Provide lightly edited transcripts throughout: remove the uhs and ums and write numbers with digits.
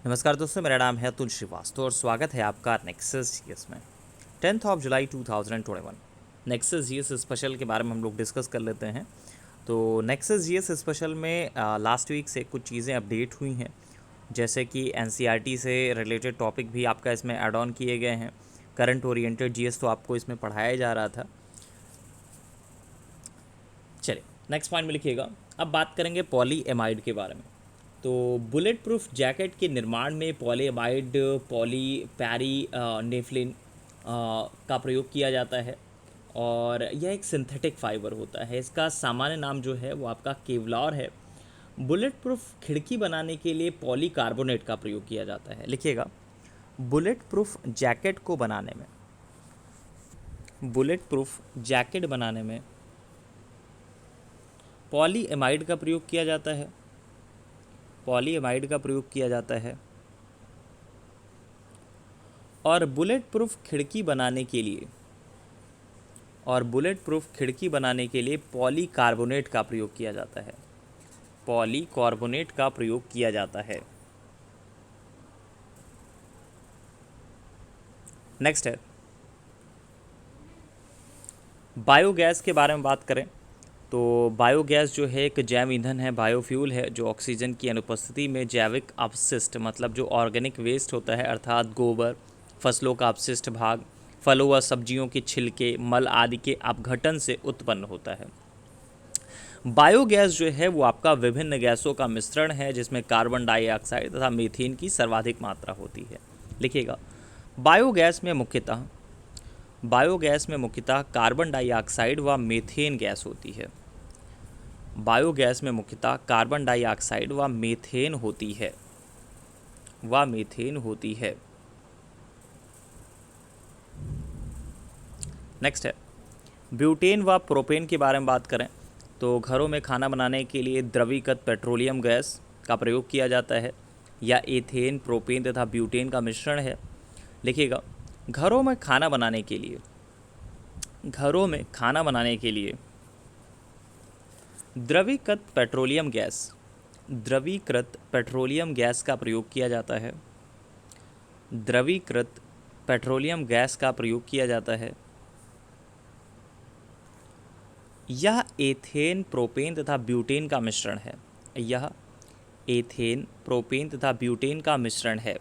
नमस्कार दोस्तों, मेरा नाम है अतुल श्रीवास्तव और स्वागत है आपका नेक्सस जीएस में। 10 जुलाई 2021 नेक्सस जीएस स्पेशल के बारे में हम लोग डिस्कस कर लेते हैं। तो नेक्सस जीएस स्पेशल में लास्ट वीक से कुछ चीज़ें अपडेट हुई हैं, जैसे कि एनसीईआरटी से रिलेटेड टॉपिक भी आपका इसमें ऐड ऑन किए गए हैं। करंट ओरिएंटेड जीएस तो आपको इसमें पढ़ाया जा रहा था। चलिए नेक्स्ट पॉइंट में लिखिएगा। अब बात करेंगे पॉलीएमाइड के बारे में। तो बुलेट प्रूफ जैकेट के निर्माण में पॉलीएमाइड पॉलीपैरी नेफ्लिन का प्रयोग किया जाता है और यह एक सिंथेटिक फाइबर होता है। इसका सामान्य नाम जो है वो आपका केवलॉर है। बुलेट प्रूफ खिड़की बनाने के लिए पॉलीकार्बोनेट का प्रयोग किया जाता है। लिखिएगा, बुलेट प्रूफ जैकेट को बनाने में बुलेट प्रूफ जैकेट बनाने में पॉलीएमाइड का प्रयोग किया जाता है। पॉलीएमाइड का प्रयोग किया जाता है और बुलेट प्रूफ खिड़की बनाने के लिए पॉलीकार्बोनेट का प्रयोग किया जाता है। पॉलीकार्बोनेट का प्रयोग किया जाता है। नेक्स्ट है, बायोगैस के बारे में बात करें तो बायोगैस जो है एक जैव ईंधन है, बायोफ्यूल है, जो ऑक्सीजन की अनुपस्थिति में जैविक अपशिष्ट मतलब जो ऑर्गेनिक वेस्ट होता है, अर्थात गोबर, फसलों का अपशिष्ट भाग, फलों व सब्जियों के छिलके, मल आदि के अपघटन से उत्पन्न होता है। बायोगैस जो है वो आपका विभिन्न गैसों का मिश्रण है, जिसमें कार्बन डाइऑक्साइड तथा मीथेन की सर्वाधिक मात्रा होती है। लिखिएगा, बायोगैस में मुख्यतः कार्बन डाइऑक्साइड व मीथेन गैस होती है। बायोगैस में मुख्यतः कार्बन डाइऑक्साइड व मीथेन होती है। नेक्स्ट है, ब्यूटेन व प्रोपेन के बारे में बात करें तो घरों में खाना बनाने के लिए द्रवीकृत पेट्रोलियम गैस का प्रयोग किया जाता है, या एथेन, प्रोपेन तथा ब्यूटेन का मिश्रण है। लिखिएगा, घरों में खाना बनाने के लिए द्रवीकृत पेट्रोलियम गैस का प्रयोग किया जाता है। द्रवीकृत पेट्रोलियम गैस का प्रयोग किया जाता है। यह एथेन, प्रोपेन तथा ब्यूटेन का मिश्रण है। यह एथेन, प्रोपेन तथा ब्यूटेन का मिश्रण है।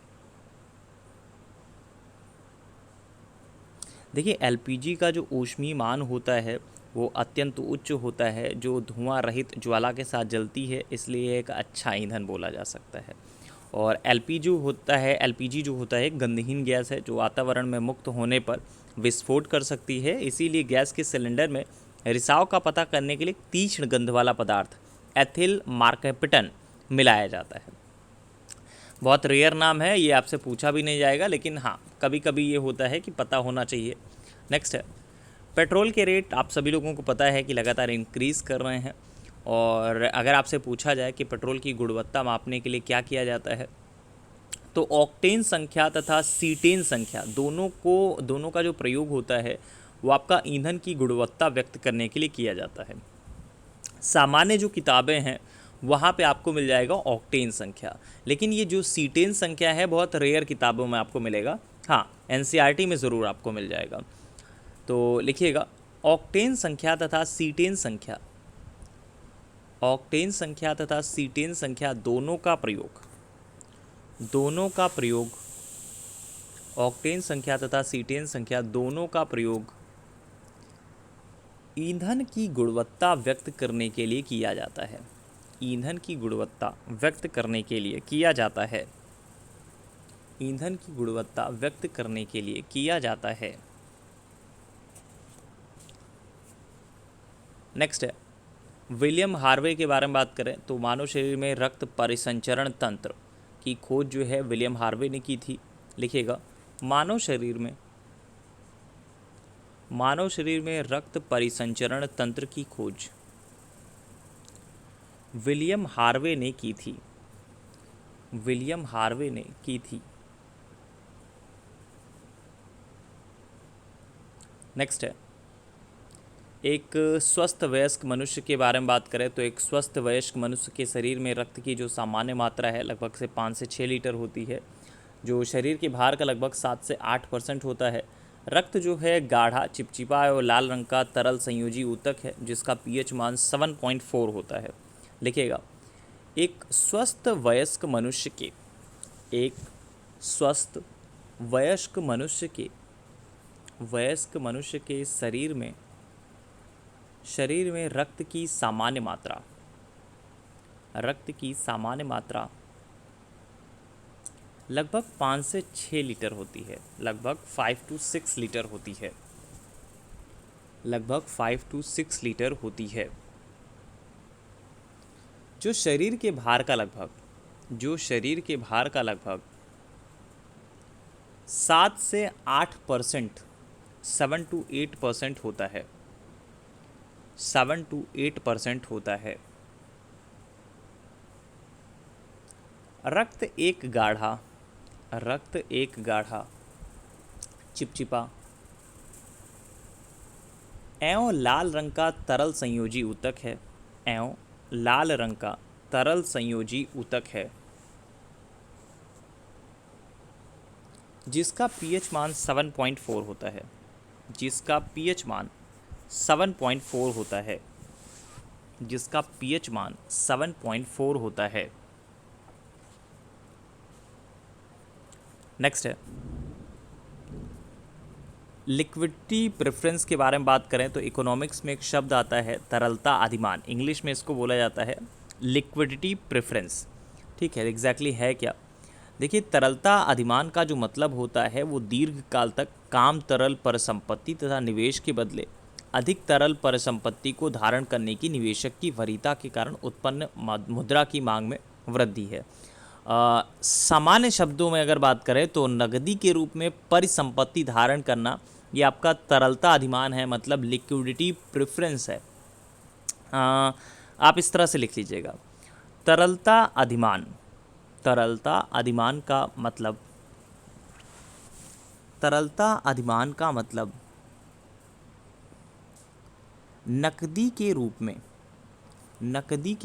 देखिए, एलपीजी का जो ऊष्मीय मान होता है वो अत्यंत उच्च होता है, जो धुआं रहित ज्वाला के साथ जलती है, इसलिए एक अच्छा ईंधन बोला जा सकता है। और एलपीजी जो होता है एक गंधहीन गैस है, जो वातावरण में मुक्त होने पर विस्फोट कर सकती है। इसीलिए गैस के सिलेंडर में रिसाव का पता करने के लिए तीक्ष्ण गंध वाला पदार्थ एथिल मार्केपिटन मिलाया जाता है। बहुत रेयर नाम है, ये आपसे पूछा भी नहीं जाएगा, लेकिन हाँ कभी कभी ये होता है कि पता होना चाहिए। नेक्स्ट है, पेट्रोल के रेट आप सभी लोगों को पता है कि लगातार इंक्रीज़ कर रहे हैं। और अगर आपसे पूछा जाए कि पेट्रोल की गुणवत्ता मापने के लिए क्या किया जाता है, तो ऑक्टेन संख्या तथा सीटेन संख्या दोनों का जो प्रयोग होता है वो आपका ईंधन की गुणवत्ता व्यक्त करने के लिए किया जाता है। सामान्य जो किताबें हैं वहाँ पे आपको मिल जाएगा ऑक्टेन संख्या, लेकिन ये जो सीटेन संख्या है बहुत रेयर किताबों में आपको मिलेगा। हाँ, एनसीईआरटी में ज़रूर आपको मिल जाएगा। तो लिखिएगा, ऑक्टेन संख्या तथा सीटेन संख्या दोनों का प्रयोग ऑक्टेन संख्या तथा सीटेन संख्या दोनों का प्रयोग ईंधन की गुणवत्ता व्यक्त करने के लिए किया जाता है। ईंधन की गुणवत्ता व्यक्त करने के लिए किया जाता है। नेक्स्ट है, विलियम हार्वे के बारे में बात करें तो मानव शरीर में रक्त परिसंचरण तंत्र की खोज जो है विलियम हार्वे ने की थी। लिखिएगा, मानव शरीर में रक्त परिसंचरण तंत्र की खोज विलियम हार्वे ने की थी। नेक्स्ट है, एक स्वस्थ वयस्क मनुष्य के बारे में बात करें तो एक स्वस्थ वयस्क मनुष्य के शरीर में रक्त की जो सामान्य मात्रा है लगभग से 5 से 6 लीटर होती है, जो शरीर के भार का लगभग 7 से 8% होता है। रक्त जो है गाढ़ा, चिपचिपा और लाल रंग का तरल संयोजी ऊतक है जिसका पीएच मान 7.4 होता है। लिखिएगा, एक स्वस्थ वयस्क मनुष्य के एक स्वस्थ वयस्क मनुष्य के शरीर में रक्त की सामान्य मात्रा लगभग 5 से 6 लीटर होती है, लगभग 5 to 6 लीटर होती है, लगभग 5 to 6 लीटर होती है। जो शरीर के भार का लगभग 7 से 8%, 7 to 8% होता है, 7 to 8% होता है। रक्त एक गाढ़ा, चिपचिपा एवं लाल रंग का तरल संयोजी ऊतक है, जिसका पीएच मान 7.4 होता है, जिसका पीएच मान 7.4 होता है। नेक्स्ट है, लिक्विडिटी प्रेफरेंस के बारे में बात करें तो इकोनॉमिक्स में एक शब्द आता है तरलता अधिमान, इंग्लिश में इसको बोला जाता है लिक्विडिटी प्रेफरेंस। ठीक है, एग्जैक्टली है क्या? देखिए, तरलता अधिमान का जो मतलब होता है वो दीर्घ काल तक काम तरल परिसंपत्ति तथा निवेश के बदले अधिक तरल परिसंपत्ति को धारण करने की निवेशक की वरीयता के कारण उत्पन्न मुद्रा की मांग में वृद्धि है। सामान्य शब्दों में अगर बात करें तो नकदी के रूप में परिसंपत्ति धारण करना ये आपका तरलता अधिमान है, मतलब लिक्विडिटी प्रेफरेंस है। आप इस तरह से लिख लीजिएगा, तरलता अधिमान का मतलब नकदी के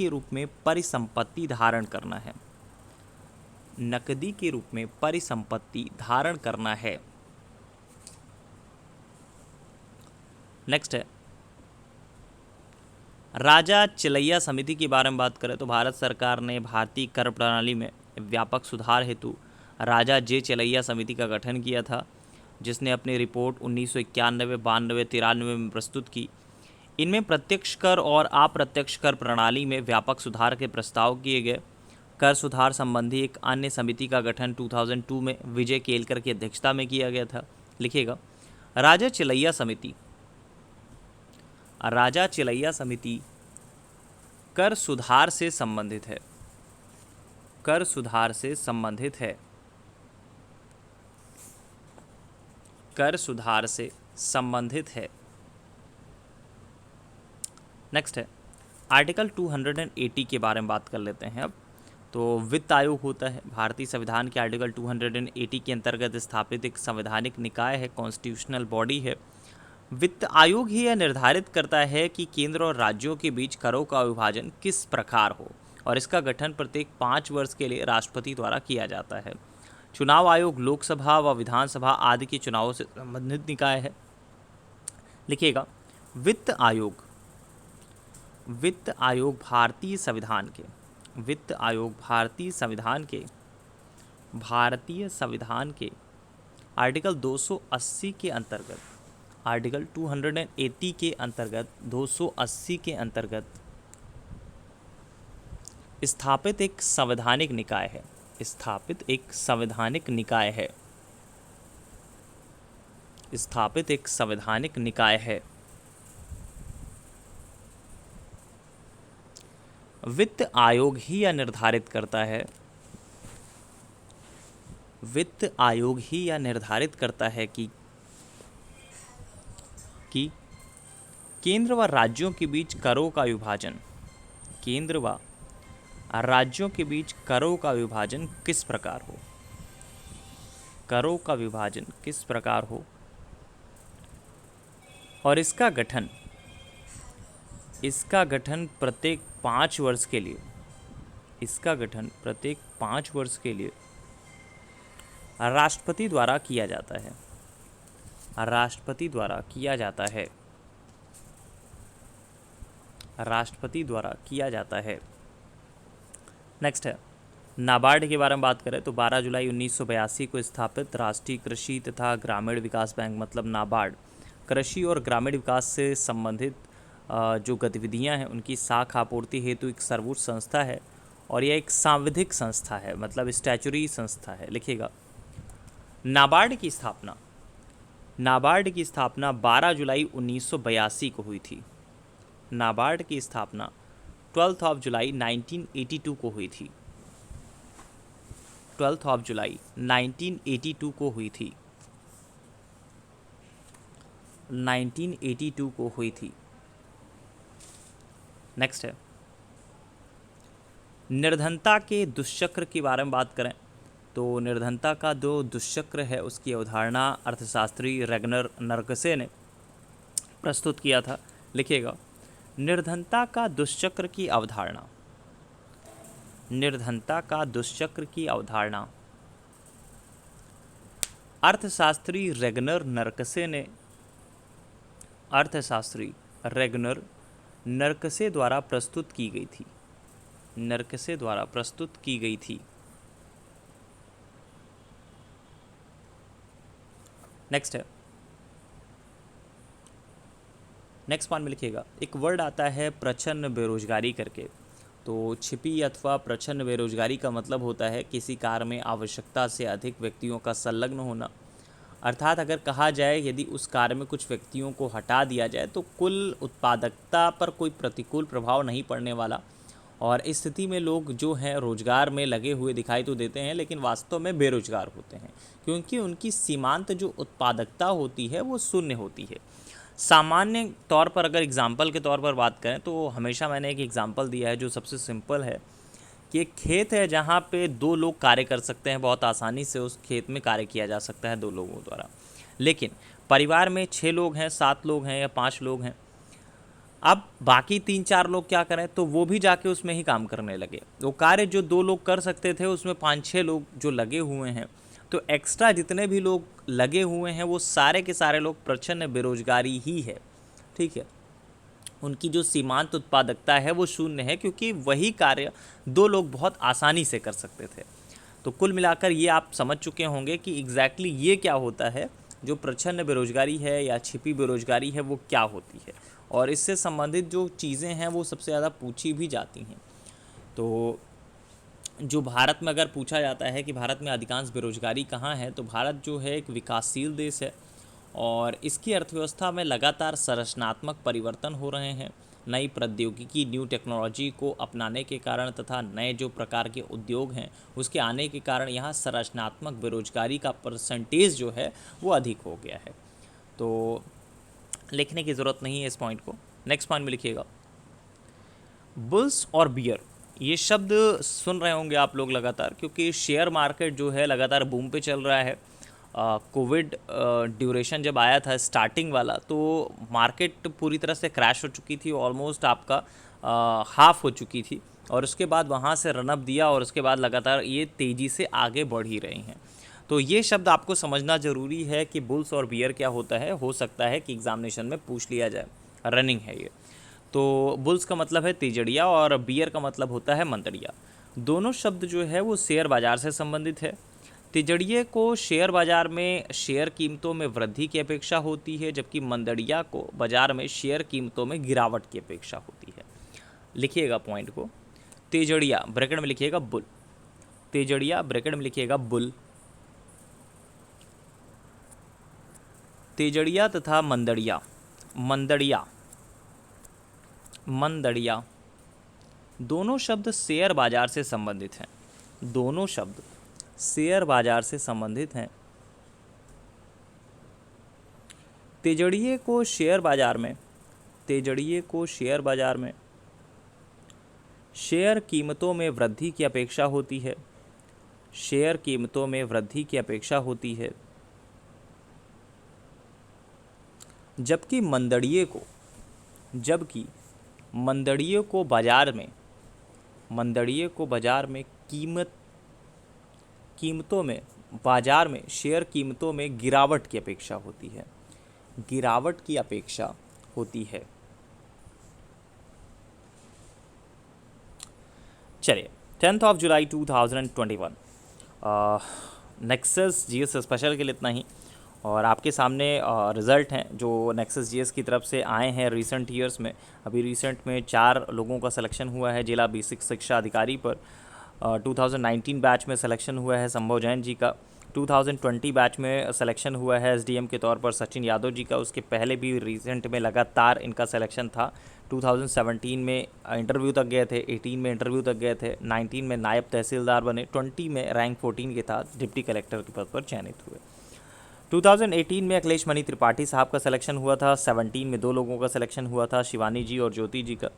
रूप में परिसंपत्ति धारण करना है, नकदी के रूप में परिसंपत्ति धारण करना है। नेक्स्ट है, राजा चिलैया समिति के बारे में बात करें तो भारत सरकार ने भारतीय कर प्रणाली में व्यापक सुधार हेतु राजा जे चिलैया समिति का गठन किया था, जिसने अपनी रिपोर्ट 1991, 92, 93 में प्रस्तुत की। इनमें प्रत्यक्ष कर और अप्रत्यक्ष कर प्रणाली में व्यापक सुधार के प्रस्ताव किए गए। कर सुधार संबंधी एक अन्य समिति का गठन 2002 में विजय केलकर की अध्यक्षता में किया गया था। लिखिएगा, राजा चिलैया समिति कर सुधार से संबंधित है, कर सुधार से संबंधित है, कर सुधार से संबंधित है। नेक्स्ट है, आर्टिकल 280 के बारे में बात कर लेते हैं अब। तो वित्त आयोग होता है भारतीय संविधान के आर्टिकल 280 के अंतर्गत स्थापित एक संवैधानिक निकाय है, कॉन्स्टिट्यूशनल बॉडी है। वित्त आयोग ही यह निर्धारित करता है कि केंद्र और राज्यों के बीच करों का विभाजन किस प्रकार हो, और इसका गठन प्रत्येक 5 वर्ष के लिए राष्ट्रपति द्वारा किया जाता है। चुनाव आयोग लोकसभा व विधानसभा आदि के चुनावों से संबंधित निकाय है। लिखिएगा, वित्त आयोग भारतीय संविधान के आर्टिकल 280 के अंतर्गत, आर्टिकल 280 के अंतर्गत 280 के अंतर्गत स्थापित एक संवैधानिक निकाय है, स्थापित एक संवैधानिक निकाय है। वित्त आयोग ही यह निर्धारित करता है कि केंद्र व राज्यों के बीच करों का विभाजन, किस प्रकार हो, और इसका इसका गठन प्रत्येक 5 वर्ष के लिए, इसका गठन प्रत्येक 5 वर्ष के लिए राष्ट्रपति द्वारा किया जाता है, राष्ट्रपति द्वारा किया जाता है, राष्ट्रपति द्वारा किया जाता है। नेक्स्ट है नाबार्ड के बारे में बात करें तो 12 जुलाई 1982 को स्थापित राष्ट्रीय कृषि तथा ग्रामीण विकास बैंक मतलब नाबार्ड कृषि और ग्रामीण विकास से संबंधित जो गतिविधियां हैं उनकी साख आपूर्ति हेतु एक सर्वोच्च संस्था है और यह एक सांविधिक संस्था है, मतलब स्टैचुरी संस्था है। लिखिएगा नाबार्ड की स्थापना, नाबार्ड की स्थापना 12 जुलाई 1982 को हुई थी। नाबार्ड की स्थापना 12 जुलाई 1982 को हुई थी, 12 जुलाई 1982 को हुई थी, 1982 को हुई थी। नेक्स्ट है निर्धनता के दुष्चक्र के बारे में बात करें तो निर्धनता का जो दुष्चक्र है उसकी अवधारणा अर्थशास्त्री रेगनर नर्कसे ने प्रस्तुत किया था। लिखिएगा निर्धनता का दुष्चक्र की अवधारणा, निर्धनता का दुष्चक्र की अवधारणा अर्थशास्त्री रेगनर नर्कसे ने, अर्थशास्त्री रेगनर नर्कसे द्वारा प्रस्तुत की गई थी, नर्कसे द्वारा प्रस्तुत की गई थी। नेक्स्ट है नेक्स्ट पॉइंट में लिखिएगा एक वर्ड आता है प्रच्छन्न बेरोजगारी करके। तो छिपी अथवा प्रच्छन्न बेरोजगारी का मतलब होता है किसी कार्य में आवश्यकता से अधिक व्यक्तियों का संलग्न होना, अर्थात अगर कहा जाए यदि उस कार्य में कुछ व्यक्तियों को हटा दिया जाए तो कुल उत्पादकता पर कोई प्रतिकूल प्रभाव नहीं पड़ने वाला, और इस स्थिति में लोग जो हैं रोजगार में लगे हुए दिखाई तो देते हैं लेकिन वास्तव में बेरोजगार होते हैं क्योंकि उनकी सीमांत जो उत्पादकता होती है वो शून्य होती है। सामान्य तौर पर अगर एग्जाम्पल के तौर पर बात करें तो हमेशा मैंने एक एग्जाम्पल दिया है जो सबसे सिंपल है कि एक खेत है जहाँ पे 2 लोग कार्य कर सकते हैं, बहुत आसानी से उस खेत में कार्य किया जा सकता है 2 लोगों द्वारा। लेकिन परिवार में 6 लोग हैं, 7 लोग हैं या 5 लोग हैं, अब बाकी 3-4 लोग क्या करें तो वो भी जाके उसमें ही काम करने लगे। वो कार्य जो 2 लोग कर सकते थे उसमें 5-6 लोग जो लगे हुए हैं, तो एक्स्ट्रा जितने भी लोग लगे हुए हैं वो सारे के सारे लोग प्रच्छन्न बेरोजगारी ही है। ठीक है, उनकी जो सीमांत उत्पादकता है वो शून्य है क्योंकि वही कार्य 2 लोग बहुत आसानी से कर सकते थे। तो कुल मिलाकर ये आप समझ चुके होंगे कि एग्जैक्टली ये क्या होता है, जो प्रच्छन्न बेरोजगारी है या छिपी बेरोजगारी है वो क्या होती है, और इससे संबंधित जो चीज़ें हैं वो सबसे ज़्यादा पूछी भी जाती हैं। तो जो भारत में अगर पूछा जाता है कि भारत में अधिकांश बेरोजगारी कहाँ है, तो भारत जो है एक विकासशील देश है और इसकी अर्थव्यवस्था में लगातार संरचनात्मक परिवर्तन हो रहे हैं। नई प्रौद्योगिकी, न्यू टेक्नोलॉजी को अपनाने के कारण तथा नए जो प्रकार के उद्योग हैं उसके आने के कारण यहाँ संरचनात्मक बेरोजगारी का परसेंटेज जो है वो अधिक हो गया है। तो लिखने की ज़रूरत नहीं है इस पॉइंट को। नेक्स्ट पॉइंट में लिखिएगा बुल्स और बियर। ये शब्द सुन रहे होंगे आप लोग लगातार क्योंकि शेयर मार्केट जो है लगातार बूम पे चल रहा है। कोविड ड्यूरेशन जब आया था स्टार्टिंग वाला तो मार्केट पूरी तरह से क्रैश हो चुकी थी, ऑलमोस्ट आपका हाफ हो चुकी थी, और उसके बाद वहाँ से रनअप दिया और उसके बाद लगातार ये तेज़ी से आगे बढ़ ही रही हैं। तो ये शब्द आपको समझना ज़रूरी है कि बुल्स और बियर क्या होता है। हो सकता है कि एग्जामिनेशन में पूछ लिया जाए, रनिंग है ये। तो बुल्स का मतलब है तेजड़िया और बियर का मतलब होता है मंदड़िया। दोनों शब्द जो है वो शेयर बाज़ार से संबंधित है। तेजड़िए को शेयर बाज़ार में शेयर कीमतों में वृद्धि की अपेक्षा होती है, जबकि मंदड़िया को बाज़ार में शेयर कीमतों में गिरावट की अपेक्षा होती है। लिखिएगा पॉइंट को, तेजड़िया ब्रैकेट में लिखिएगा बुल, तेजड़िया ब्रैकेट में लिखिएगा बुल। तेजड़िया तथा मंदड़िया, मंदड़िया मंदड़िया दोनों शब्द शेयर बाज़ार से संबंधित हैं। दोनों शब्द शेयर बाज़ार से संबंधित हैं। तेजड़िए को शेयर बाज़ार में, तेजड़िए को शेयर बाज़ार में शेयर कीमतों में वृद्धि की अपेक्षा होती है, शेयर कीमतों में वृद्धि की अपेक्षा होती है, जबकि मंदड़िए को, जबकि मंदड़ियों को बाजार में कीमतों में बाजार में शेयर कीमतों में गिरावट की अपेक्षा होती है। चलिए, 10th of July 2021 nexus GS special के लिए इतना ही। और आपके सामने रिज़ल्ट हैं जो नेक्सस जीएस की तरफ से आए हैं रिसेंट ईयर्स में। अभी रिसेंट में 4 लोगों का सिलेक्शन हुआ है जिला बेसिक शिक्षा अधिकारी पर। 2019 बैच में सिलेक्शन हुआ है संभव जैन जी का। 2020 बैच में सिलेक्शन हुआ है एसडीएम के तौर पर सचिन यादव जी का। उसके पहले भी रिसेंट में लगातार इनका सिलेक्शन था। 2017 में इंटरव्यू तक गए थे, 18 में इंटरव्यू तक गए थे, 19 में नायब तहसीलदार बने, 20 में रैंक 14 के साथ डिप्टी कलेक्टर के पद पर चयनित हुए। 2018 में अखिलेश मणि त्रिपाठी साहब का सिलेक्शन हुआ था। 17 में 2 लोगों का सिलेक्शन हुआ था, शिवानी जी और ज्योति जी का।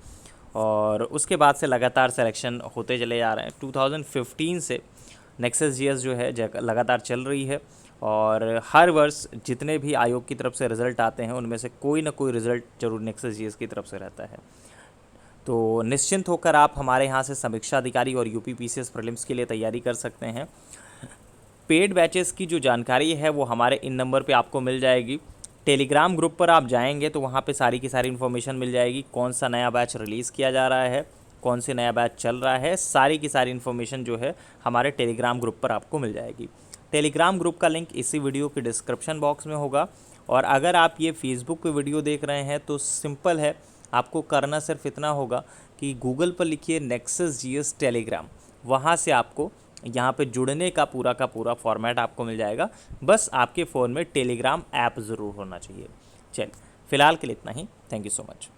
और उसके बाद से लगातार सिलेक्शन होते चले जा रहे हैं। 2015 से नेक्सस जीएस जो है लगातार चल रही है और हर वर्ष जितने भी आयोग की तरफ से रिज़ल्ट आते हैं उनमें से कोई ना कोई रिज़ल्ट जरूर नेक्सस जीएस की तरफ से रहता है। तो निश्चिंत होकर आप हमारे यहाँ से समीक्षा अधिकारी और यूपी पीसीएस प्रीलिम्स के लिए तैयारी कर सकते हैं। पेड बैचेस की जो जानकारी है वो हमारे इन नंबर पे आपको मिल जाएगी। टेलीग्राम ग्रुप पर आप जाएंगे तो वहाँ पे सारी की सारी इन्फॉर्मेशन मिल जाएगी। कौन सा नया बैच रिलीज़ किया जा रहा है, कौन से नया बैच चल रहा है, सारी की सारी इन्फॉर्मेशन जो है हमारे टेलीग्राम ग्रुप पर आपको मिल जाएगी। टेलीग्राम ग्रुप का लिंक इसी वीडियो के डिस्क्रिप्शन बॉक्स में होगा। और अगर आप ये फेसबुक पे वीडियो देख रहे हैं तो सिंपल है, आपको करना सिर्फ इतना होगा कि गूगल पर लिखिए नेक्सस जीएस टेलीग्राम, वहाँ से आपको यहाँ पे जुड़ने का पूरा फॉर्मेट आपको मिल जाएगा। बस आपके फ़ोन में टेलीग्राम ऐप ज़रूर होना चाहिए। चलिए, फ़िलहाल के लिए इतना ही। Thank you so much.